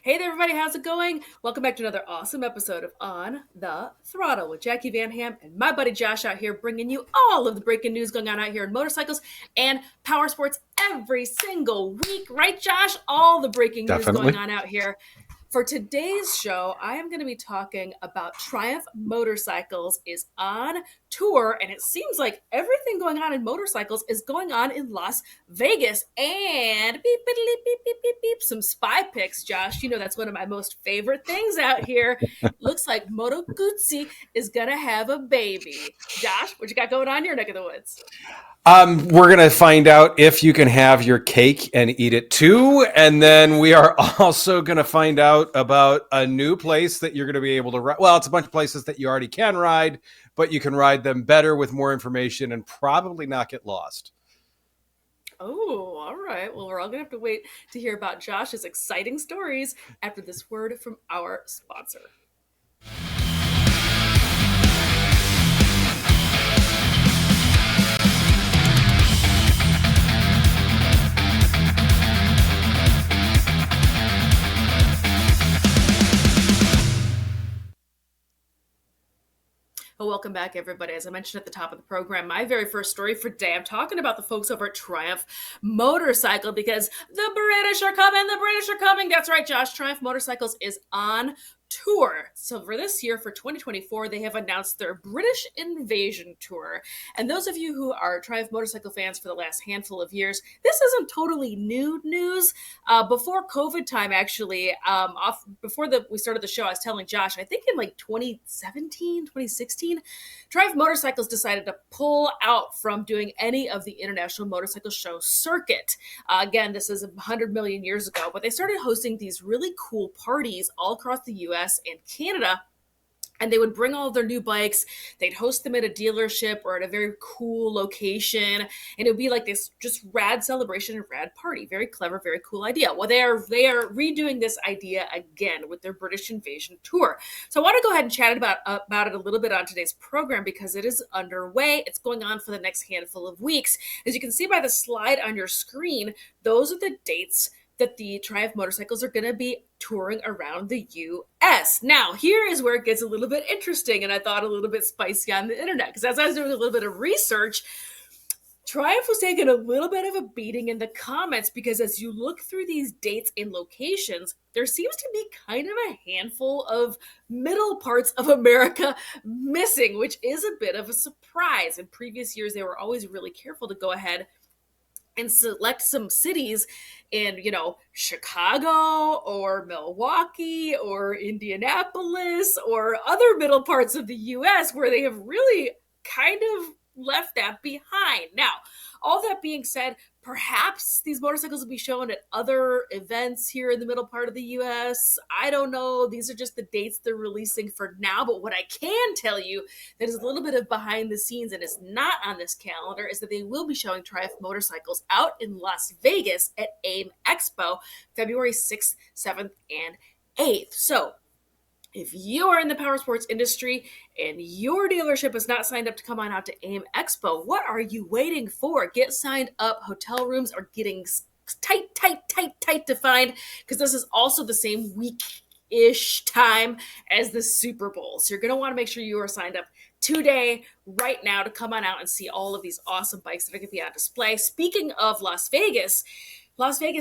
Hey there, everybody. How's it going? Welcome back to another awesome episode of On the Throttle with Jacqui Van Ham and my buddy Josh out here bringing you all of the breaking news going on out here in motorcycles and power sports every single week. Right, Josh? All the breaking news going on out here. For today's show, I am going to be talking about Triumph Motorcycles is on tour, and it seems like everything going on in motorcycles is going on in Las Vegas. And beep, beep, beep, beep, beep, beep, some spy pics, Josh. You know that's one of my most favorite things out here. Looks like Moto Guzzi is going to have a baby. Josh, what you got going on in your neck of the woods? We're going to find out if you can have your cake and eat it too. And then we are also going to find out about a new place that you're going to be able to ride. Well, it's a bunch of places that you already can ride, but you can ride them better with more information and probably not get lost. Oh, all right. Well, we're all going to have to wait to hear about Josh's exciting stories after this word from our sponsor. Well, welcome back, everybody. As I mentioned at the top of the program, my very first story for today, I'm talking about the folks over at Triumph Motorcycle because the British are coming. The British are coming. That's right, Josh. Triumph Motorcycles is on tour. So for this year, for 2024, they have announced their British Invasion Tour. And those of you who are Triumph Motorcycle fans for the last handful of years, this isn't totally new news. Before COVID time, actually, before we started the show, I was telling Josh, I think in like 2017, 2016, Triumph Motorcycles decided to pull out from doing any of the International Motorcycle Show circuit. Again, this is 100 million years ago, but they started hosting these really cool parties all across the US and Canada. And they would bring all of their new bikes. They'd host them at a dealership or at a very cool location. And it would be like this just rad celebration and rad party. Very clever, very cool idea. Well, they are redoing this idea again with their British Invasion Tour. So I want to go ahead and chat about it a little bit on today's program because it is underway. It's going on for the next handful of weeks. As you can see by the slide on your screen, those are the dates that the Triumph Motorcycles are going to be touring around the U.S. Now, here is where it gets a little bit interesting, and I thought a little bit spicy on the internet, because as I was doing a little bit of research, Triumph was taking a little bit of a beating in the comments, because as you look through these dates and locations, there seems to be kind of a handful of middle parts of America missing, which is a bit of a surprise. In previous years, they were always really careful to go ahead and select some cities in, Chicago or Milwaukee or Indianapolis or other middle parts of the U.S. where they have really kind of left that behind. Now, all that being said, perhaps these motorcycles will be shown at other events here in the middle part of the U.S. I don't know. These are just the dates they're releasing for now. But what I can tell you that is a little bit of behind the scenes and is not on this calendar is that they will be showing Triumph motorcycles out in Las Vegas at AIMExpo, February 6th, 7th, and 8th. So if you are in the power sports industry and your dealership is not signed up to come on out to AIMExpo, what are you waiting for? Get signed up. Hotel rooms are getting tight to find, because this is also the same week-ish time as the Super Bowl. So you're going to want to make sure you are signed up today, right now, to come on out and see all of these awesome bikes that are going to be on display. Speaking of Las Vegas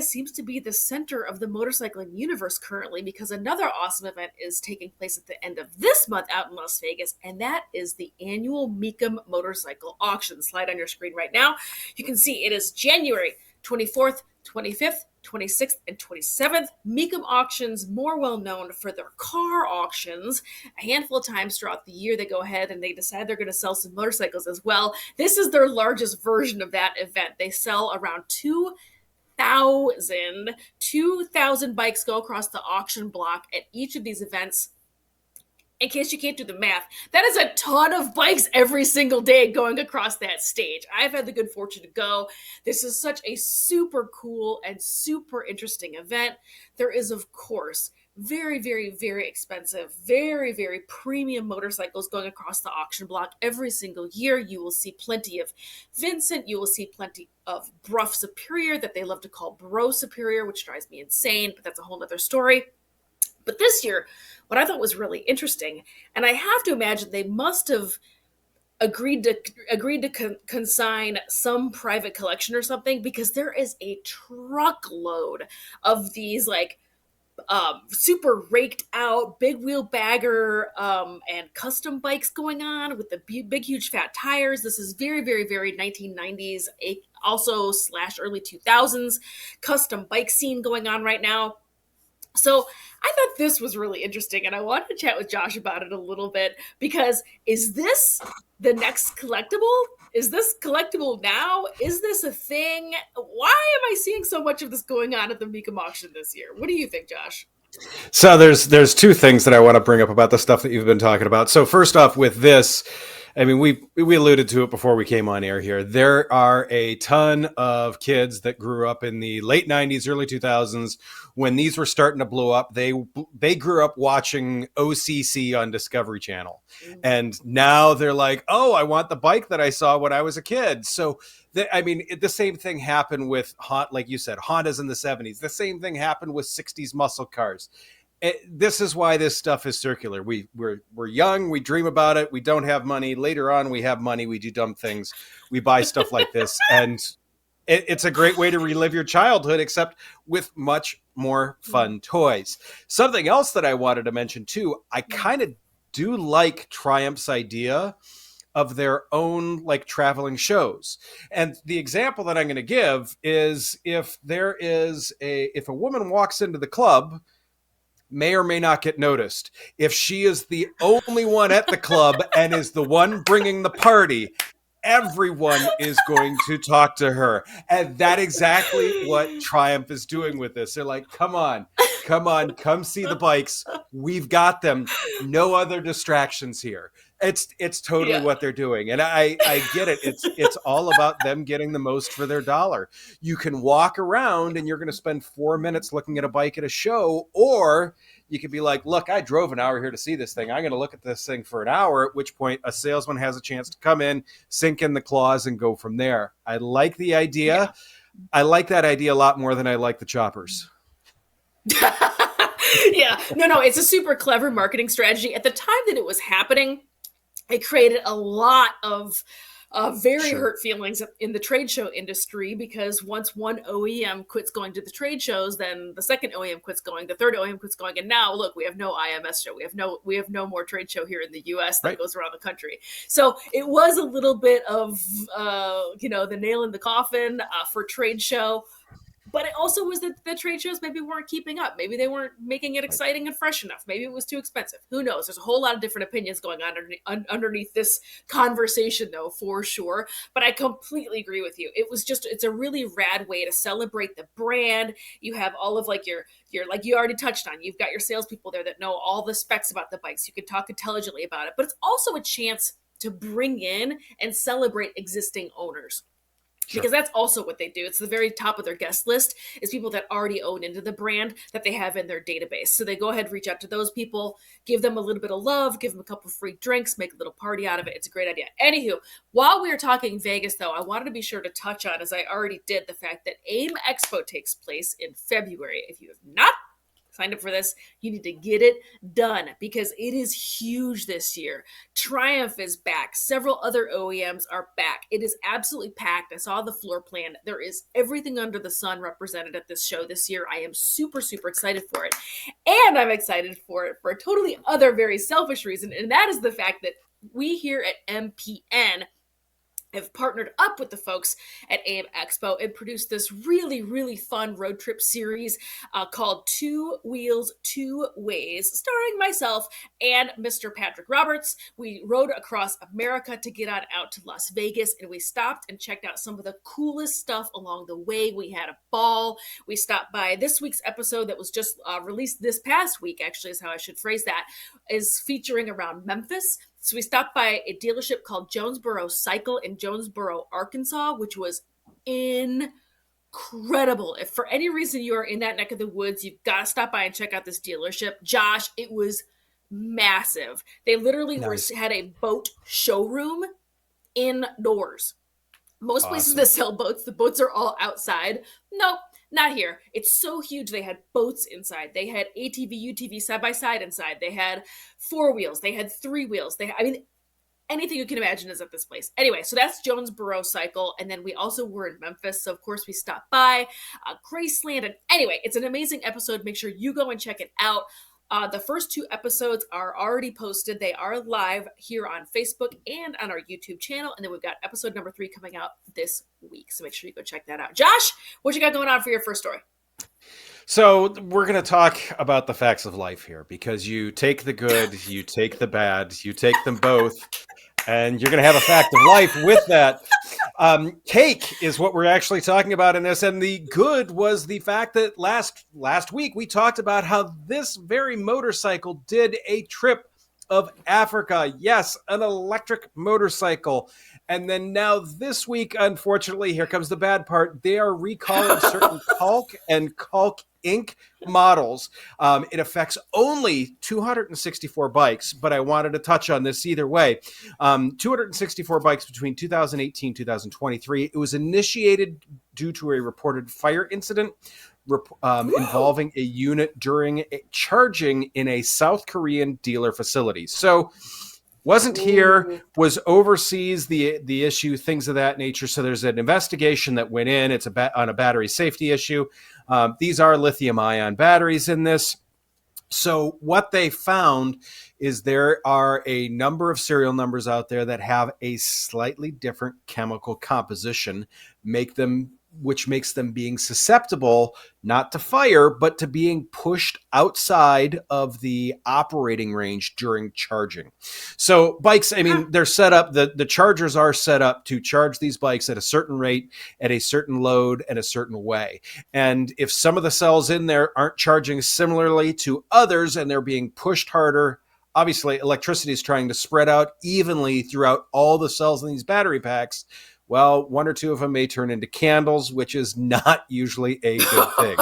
seems to be the center of the motorcycling universe currently, because another awesome event is taking place at the end of this month out in Las Vegas, and that is the annual Mecum Motorcycle Auction. Slide on your screen right now. You can see it is January 24th, 25th, 26th, and 27th. Mecum Auctions, more well known for their car auctions. A handful of times throughout the year, they go ahead and they decide they're going to sell some motorcycles as well. This is their largest version of that event. They sell around 2,000 bikes go across the auction block at each of these events. In case you can't do the math, that is a ton of bikes every single day going across that stage. I've had the good fortune to go. This is such a super cool and super interesting event. There is, of course, very, very, very expensive, very, very premium motorcycles going across the auction block every single year. You will see plenty of Vincent. You will see plenty of Bruff Superior that they love to call Bro Superior, which drives me insane, but that's a whole other story. But this year, what I thought was really interesting, and I have to imagine they must have agreed to consign some private collection or something, because there is a truckload of these like super raked out big wheel bagger and custom bikes going on with the big huge fat tires. This is very 1990s, also slash early 2000s custom bike scene going on right now. So I thought this was really interesting, and I wanted to chat with Josh about it a little bit, because is this the next collectible? Is this collectible now? Is this a thing? Why am I seeing so much of this going on at the Mecum auction this year? What do you think, Josh? So there's two things that I want to bring up about the stuff that you've been talking about. So first off, with this, I mean, we alluded to it before we came on air here. There are a ton of kids that grew up in the late 90s, early 2000s when these were starting to blow up. They grew up watching OCC on Discovery Channel. And now they're like, "Oh, I want the bike that I saw when I was a kid." So I mean, the same thing happened with like you said, Hondas in the 70s. The same thing happened with 60s muscle cars. This is why this stuff is circular. We're young, we dream about it, we don't have money. Later on, we have money, we do dumb things, we buy stuff like this, and it's a great way to relive your childhood, except with much more fun toys. Something else that I wanted to mention too, I kind of do like Triumph's idea of their own like traveling shows. And the example that I'm going to give is if a woman walks into the club, may or may not get noticed. If she is the only one at the club and is the one bringing the party, everyone is going to talk to her. And that's exactly what Triumph is doing with this. They're like, come on, come see the bikes. We've got them. No other distractions here. It's totally what they're doing. And I get it. It's all about them getting the most for their dollar. You can walk around and you're going to spend 4 minutes looking at a bike at a show, or you could be like, look, I drove an hour here to see this thing. I'm going to look at this thing for an hour, at which point a salesman has a chance to come in, sink in the claws, and go from there. I like the idea. Yeah. I like that idea a lot more than I like the choppers. Yeah, no, it's a super clever marketing strategy. At the time that it was happening, it created a lot of very hurt feelings in the trade show industry, because once one OEM quits going to the trade shows, then the second OEM quits going, the third OEM quits going, and now look, we have no IMS show, we have no more trade show here in the US that goes around the country. So it was a little bit of the nail in the coffin for trade show. But it also was that the trade shows maybe weren't keeping up. Maybe they weren't making it exciting and fresh enough. Maybe it was too expensive. Who knows? There's a whole lot of different opinions going on underneath this conversation, though, for sure. But I completely agree with you. It's a really rad way to celebrate the brand. You have all of like your like you already touched on. You've got your salespeople there that know all the specs about the bikes. You can talk intelligently about it. But it's also a chance to bring in and celebrate existing owners. Sure. Because that's also what they do. It's the very top of their guest list is people that already own into the brand that they have in their database. So they go ahead, reach out to those people, give them a little bit of love, give them a couple free drinks, make a little party out of it. It's a great idea. Anywho, while we were talking Vegas, though, I wanted to be sure to touch on, as I already did, the fact that AIMExpo takes place in February. If you have not signed up for this, you need to get it done, because it is huge this year. Triumph is back. Several other OEMs are back. It is absolutely packed. I saw the floor plan. There is everything under the sun represented at this show this year. I am super excited for it. And I'm excited for it for a totally other, very selfish reason, and that is the fact that we here at MPN have partnered up with the folks at AIMExpo and produced this really fun road trip series called Two Wheels, Two Ways, starring myself and Mr. Patrick Roberts. We rode across America to get on out to Las Vegas, and we stopped and checked out some of the coolest stuff along the way. We had a ball. We stopped by this week's episode that was just released this past week, actually is how I should phrase that, is featuring around Memphis. So we stopped by a dealership called Jonesboro Cycle in Jonesboro, Arkansas, which was incredible. If for any reason you are in that neck of the woods, you've got to stop by and check out this dealership. Josh, it was massive. They literally had a boat showroom indoors. Most places that sell boats, the boats are all outside. Nope. Not here. It's so huge. They had boats inside. They had ATV, UTV side by side inside. They had 4 wheels. They had 3 wheels. I mean, anything you can imagine is at this place. Anyway, so that's Jonesboro Cycle. And then we also were in Memphis. So, of course, we stopped by Graceland. And anyway, it's an amazing episode. Make sure you go and check it out. The first 2 episodes are already posted. They are live here on Facebook and on our YouTube channel. And then we've got episode number 3 coming out this week. So make sure you go check that out. Josh, what you got going on for your first story? So we're going to talk about the facts of life here, because you take the good, you take the bad, you take them both, and you're going to have a fact of life with that. Cake is what we're actually talking about in this. And the good was the fact that last week we talked about how this very motorcycle did a trip of Africa. Yes, an electric motorcycle. And then now this week, unfortunately, here comes the bad part. They are recalling certain Calk and Calk Inc. models. It affects only 264 bikes, but I wanted to touch on this either way. 264 bikes between 2018 2023. It was initiated due to a reported fire incident involving a unit during charging in a South Korean dealer facility. So wasn't here, was overseas, the issue, things of that nature. So there's an investigation that went in. It's on a battery safety issue. These are lithium-ion batteries in this. So what they found is there are a number of serial numbers out there that have a slightly different chemical composition, which makes them being susceptible not to fire, but to being pushed outside of the operating range during charging. So bikes, I mean, they're set up, the chargers are set up to charge these bikes at a certain rate, at a certain load, and a certain way. And if some of the cells in there aren't charging similarly to others and they're being pushed harder, obviously electricity is trying to spread out evenly throughout all the cells in these battery packs. Well, 1 or 2 of them may turn into candles, which is not usually a good thing.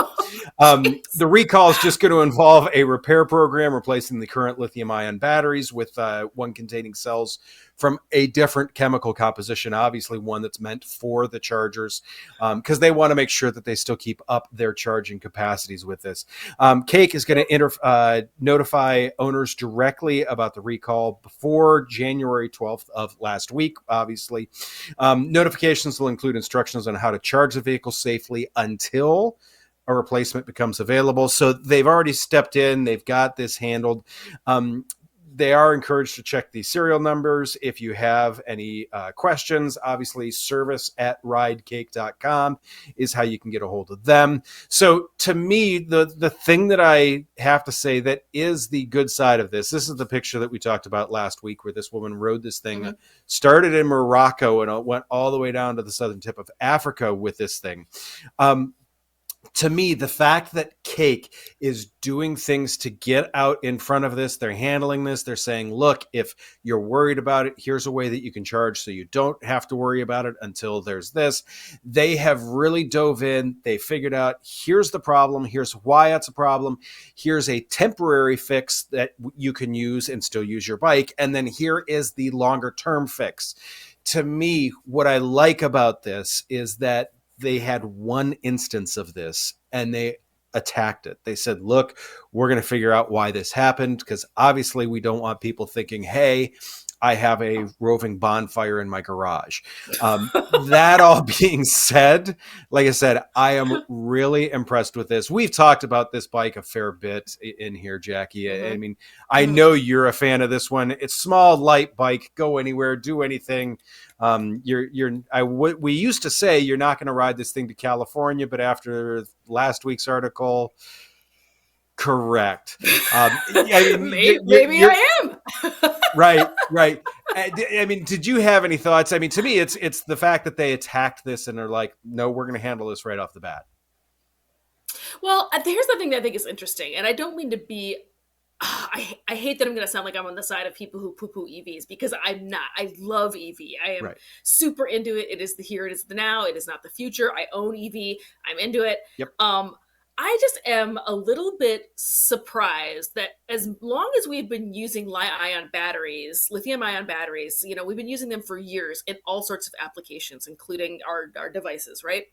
The recall is just going to involve a repair program replacing the current lithium-ion batteries with one containing cells from a different chemical composition, obviously one that's meant for the chargers, because they want to make sure that they still keep up their charging capacities with this. Cake is going to notify owners directly about the recall before January 12th of last week, obviously. Notifications will include instructions on how to charge the vehicle safely until a replacement becomes available. So they've already stepped in. They've got this handled. They are encouraged to check the serial numbers. If you have any questions, obviously service@ridecake.com is how you can get a hold of them. So to me, the thing that I have to say that is the good side of this is the picture that we talked about last week where this woman rode this thing, started in Morocco and it went all the way down to the southern tip of Africa with this thing. To me, the fact that Cake is doing things to get out in front of this, they're handling this, they're saying, look, if you're worried about it, here's a way that you can charge so you don't have to worry about it until there's this. They have really dove in. They figured out, here's the problem. Here's why it's a problem. Here's a temporary fix that you can use and still use your bike. And then here is the longer term fix. To me, what I like about this is that they had one instance of this and they attacked it. They said, look, we're going to figure out why this happened, because obviously we don't want people thinking, hey, I have a roving bonfire in my garage. That all being said, like I said, I am really impressed with this. We've talked about this bike a fair bit in here, Jacqui. I mean, I know you're a fan of this one. It's small, light bike, go anywhere, do anything. We used to say you're not going to ride this thing to California, but after last week's article, correct. I mean, maybe I am. Right. I mean, did you have any thoughts? I mean, to me, it's the fact that they attacked this and are like, no, we're going to handle this right off the bat. Well, here's the thing that I think is interesting, and I don't mean to be. I hate that I'm going to sound like I'm on the side of people who poo-poo EVs, because I'm not. I love EV. I am super into it. It is the here, it is the now. It is not the future. I own EV. I'm into it. Yep. I just am a little bit surprised that as long as we've been using lithium-ion batteries, we've been using them for years in all sorts of applications, including our devices, right?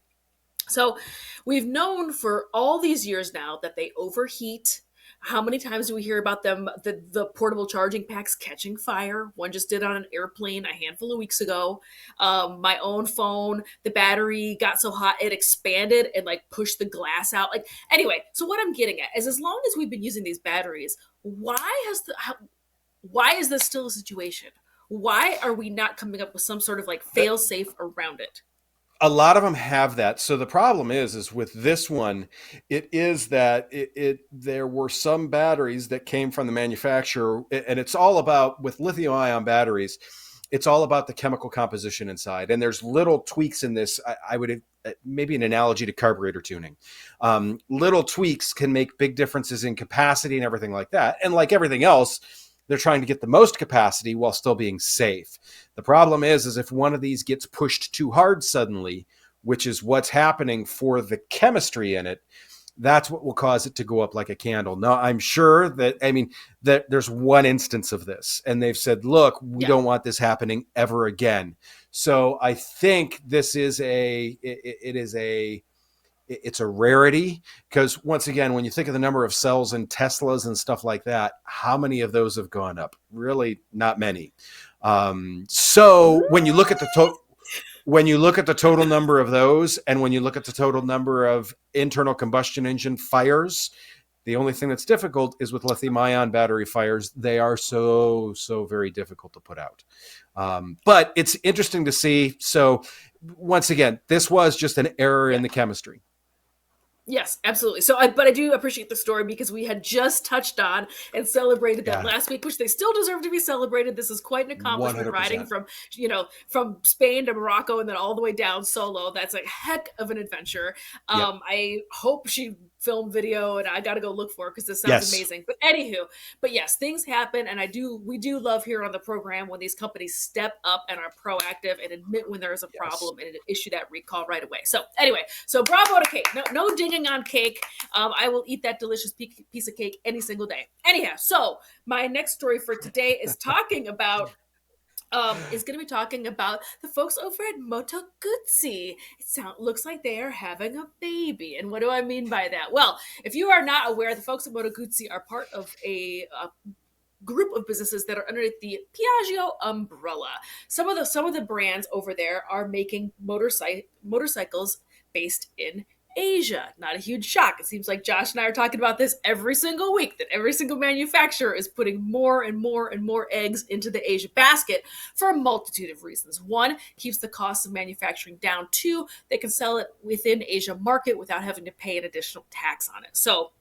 So we've known for all these years now that they overheat. How many times do we hear about them, the portable charging packs catching fire? One just did on an airplane a handful of weeks ago. My own phone, the battery got so hot it expanded and like pushed the glass out. Like anyway, so what I'm getting at is, as long as we've been using these batteries, why is this still a situation? Why are we not coming up with some sort of like fail safe around it? A lot of them have that. So the problem is with this one, it is that there were some batteries that came from the manufacturer, and it's all about, with lithium ion batteries, it's all about the chemical composition inside. And there's little tweaks in this. I would maybe an analogy to carburetor tuning. Little tweaks can make big differences in capacity and everything like that. And like everything else, they're trying to get the most capacity while still being safe. The problem is if one of these gets pushed too hard suddenly, which is what's happening for the chemistry in it, that's what will cause it to go up like a candle. Now, I'm sure that there's one instance of this, and they've said, look, we don't want this happening ever again. So I think this is it's a rarity, because once again, when you think of the number of cells in Teslas and stuff like that, how many of those have gone up? Really not many. So when you look at the total number of those, and when you look at the total number of internal combustion engine fires, the only thing that's difficult is with lithium ion battery fires. They are so very difficult to put out. But it's interesting to see. So once again, this was just an error in the chemistry. Yes, absolutely. But I do appreciate the story, because we had just touched on and celebrated that last week, which they still deserve to be celebrated. This is quite an accomplishment, 100%. riding from Spain to Morocco and then all the way down solo. That's a heck of an adventure. I hope she filmed video, and I got to go look for it, because this sounds amazing. But anywho, yes, things happen, and we do love here on the program when these companies step up and are proactive and admit when there is a problem and issue that recall right away. So anyway, bravo to Cake. No dinging on Cake. I will eat that delicious piece of cake any single day. Anyhow, so my next story for today is talking about is going to be talking about the folks over at Moto Guzzi. Looks like they are having a baby. And what do I mean by that? Well, if you are not aware, the folks at Moto Guzzi are part of a group of businesses that are underneath the Piaggio umbrella. Some of the brands over there are making motorcycles based in Asia. Not a huge shock. It seems like Josh and I are talking about this every single week, that every single manufacturer is putting more and more and more eggs into the Asia basket for a multitude of reasons. One, keeps the cost of manufacturing down. Two, they can sell it within Asia market without having to pay an additional tax on it. So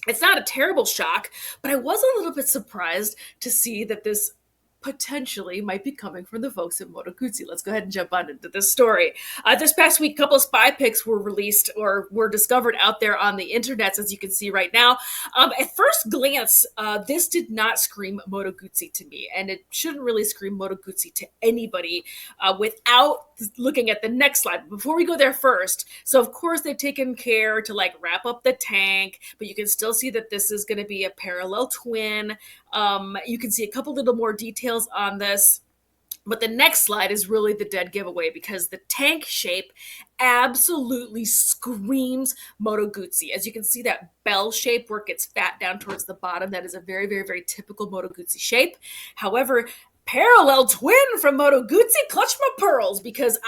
it's not a terrible shock, but I was a little bit surprised to see that this potentially might be coming from the folks at Moto Guzzi. Let's go ahead and jump on into this story. This past week, a couple of spy pics were released or were discovered out there on the internet, as you can see right now. At first glance, this did not scream Moto Guzzi to me, and it shouldn't really scream Moto Guzzi to anybody without looking at the next slide. But before we go there first, so of course they've taken care to like wrap up the tank, but you can still see that this is going to be a parallel twin. You can see a couple little more details on this. But the next slide is really the dead giveaway, because the tank shape absolutely screams Moto Guzzi. As you can see, that bell shape where it gets fat down towards the bottom, that is a very, very, very typical Moto Guzzi shape. However, parallel twin from Moto Guzzi, clutch my pearls, because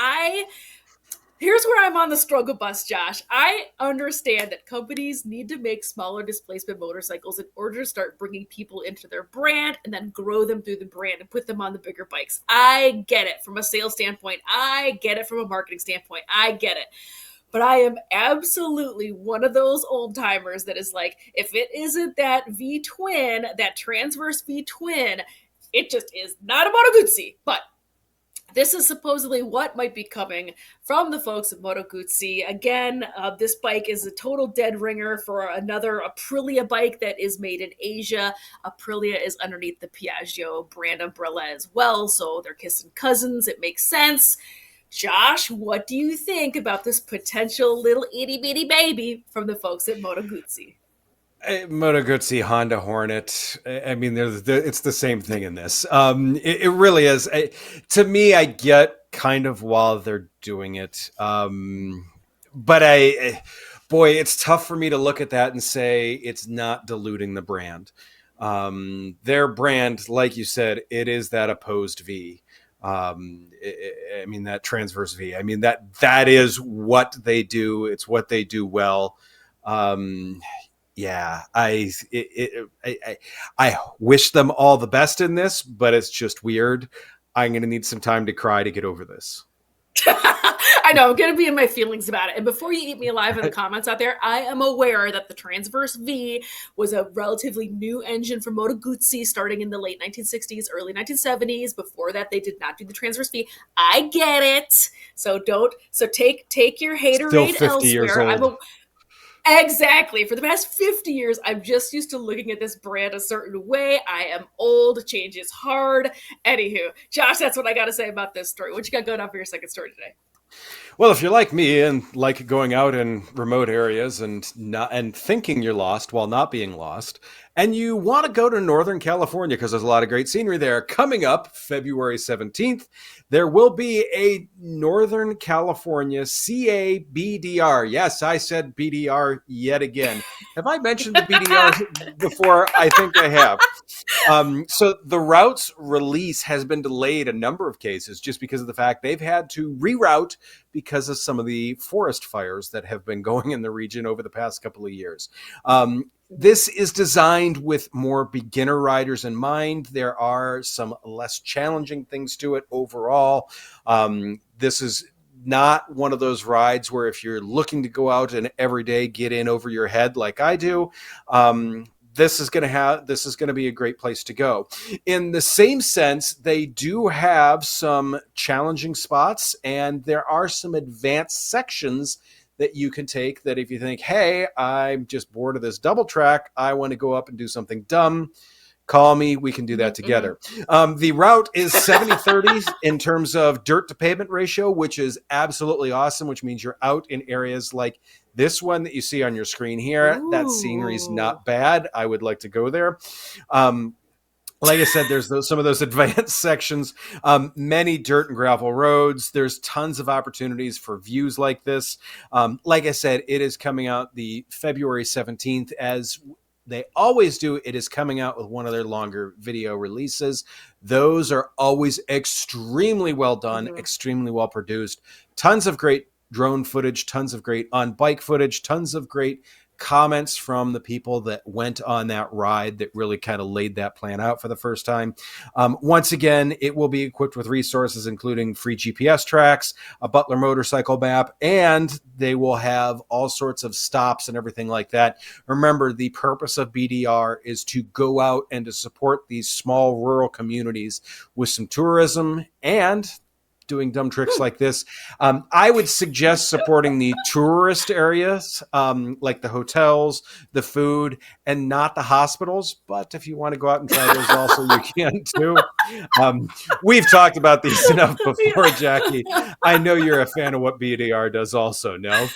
here's where I'm on the struggle bus, Josh. I understand that companies need to make smaller displacement motorcycles in order to start bringing people into their brand and then grow them through the brand and put them on the bigger bikes. I get it from a sales standpoint. I get it from a marketing standpoint. I get it. But I am absolutely one of those old timers that is like, if it isn't that V-twin, that transverse V-twin, it just is not a Moto Guzzi. But this is supposedly what might be coming from the folks at Moto Guzzi. Again, this bike is a total dead ringer for another Aprilia bike that is made in Asia. Aprilia is underneath the Piaggio brand umbrella as well, so they're kissing cousins. It makes sense. Josh, what do you think about this potential little itty-bitty baby from the folks at Moto Guzzi? Moto Guzzi, Honda Hornet. I mean, it's the same thing in this. It really is. To me, I get kind of while they're doing it. but boy, it's tough for me to look at that and say it's not diluting the brand. Their brand, like you said, it is that opposed V. I mean, that transverse V. I mean, that is what they do. It's what they do well. Um, yeah, I wish them all the best in this, but it's just weird. I'm going to need some time to cry to get over this. I know, I'm going to be in my feelings about it. And before you eat me alive in the comments out there, I am aware that the Transverse V was a relatively new engine from Moto Guzzi starting in the late 1960s, early 1970s. Before that, they did not do the Transverse V. I get it. So take your Still haterade 50 years elsewhere. old. Exactly. For the past 50 years, I'm just used to looking at this brand a certain way. I am old. Change is hard. Anywho, Josh, that's what I got to say about this story. What you got going on for your second story today? Well, if you're like me and like going out in remote areas and thinking you're lost while not being lost, and you want to go to Northern California because there's a lot of great scenery there, coming up February 17th, there will be a Northern California CABDR. Yes, I said BDR yet again. Have I mentioned the BDR before? I think I have. So the route's release has been delayed a number of cases just because of the fact they've had to reroute because of some of the forest fires that have been going in the region over the past couple of years. This is designed with more beginner riders in mind. There are some less challenging things to it overall. This is not one of those rides where if you're looking to go out and every day get in over your head like I do, this is going to be a great place to go. In the same sense, they do have some challenging spots, and there are some advanced sections that you can take that if you think, hey, I'm just bored of this double track, I want to go up and do something dumb, call me, we can do that together. The route is 70-30 in terms of dirt to pavement ratio, which is absolutely awesome, which means you're out in areas like this one that you see on your screen here. Ooh. That scenery is not bad. I would like to go there. Like I said, there's some of those advanced sections, many dirt and gravel roads. There's tons of opportunities for views like this. Like I said, it is coming out the February 17th as they always do. It is coming out with one of their longer video releases. Those are always extremely well done, extremely well produced. Tons of great drone footage, tons of great on-bike footage, tons of great comments from the people that went on that ride that really kind of laid that plan out for the first time. Once again, it will be equipped with resources, including free GPS tracks, a Butler motorcycle map, and they will have all sorts of stops and everything like that. Remember, the purpose of BDR is to go out and to support these small rural communities with some tourism and doing dumb tricks like this. I would suggest supporting the tourist areas, like the hotels, the food, and not the hospitals. But if you want to go out and try those also, you can too. We've talked about these enough before, Jacqui. I know you're a fan of what BDR does also, no?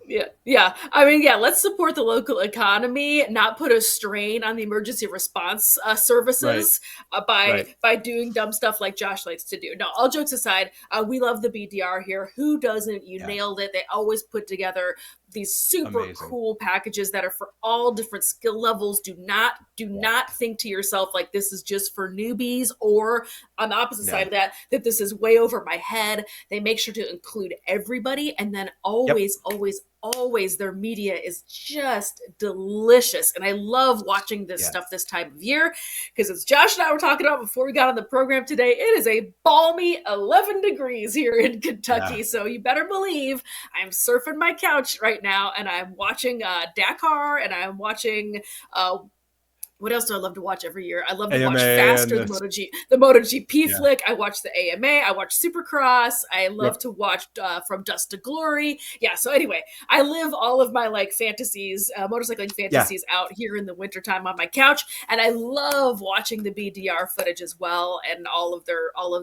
Yeah. I mean, yeah, let's support the local economy, not put a strain on the emergency response services by doing dumb stuff like Josh likes to do. No, all jokes aside, we love the BDR here. Who doesn't? You nailed it. They always put together these super cool packages that are for all different skill levels. Do not think to yourself like this is just for newbies, or on the opposite side of that this is way over my head. They make sure to include everybody, and then always their media is just delicious. And I love watching this stuff this time of year, because as Josh and I were talking about before we got on the program today, it is a balmy 11 degrees here in Kentucky. So you better believe I'm surfing my couch right now, and I'm watching Dakar, and I'm watching what else do I love to watch every year? I love to watch Faster, the MotoGP flick. I watch the AMA. I watch Supercross. I love to watch From Dust to Glory. Yeah, so anyway, I live all of my like fantasies, motorcycling fantasies out here in the wintertime on my couch, and I love watching the BDR footage as well, and all of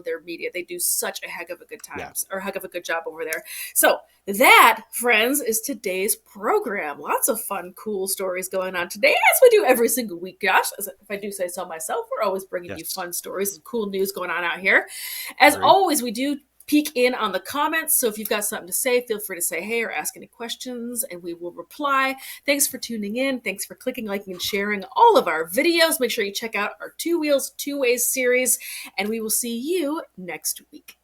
their media. They do such a heck of a good time, or heck of a good job over there. So that, friends, is today's program. Lots of fun, cool stories going on today, as we do every single week, Josh. If I do say so myself, we're always bringing you fun stories and cool news going on out here. As always, we do peek in on the comments. So if you've got something to say, feel free to say hey or ask any questions and we will reply. Thanks for tuning in. Thanks for clicking, liking, and sharing all of our videos. Make sure you check out our Two Wheels, Two Ways series, and we will see you next week.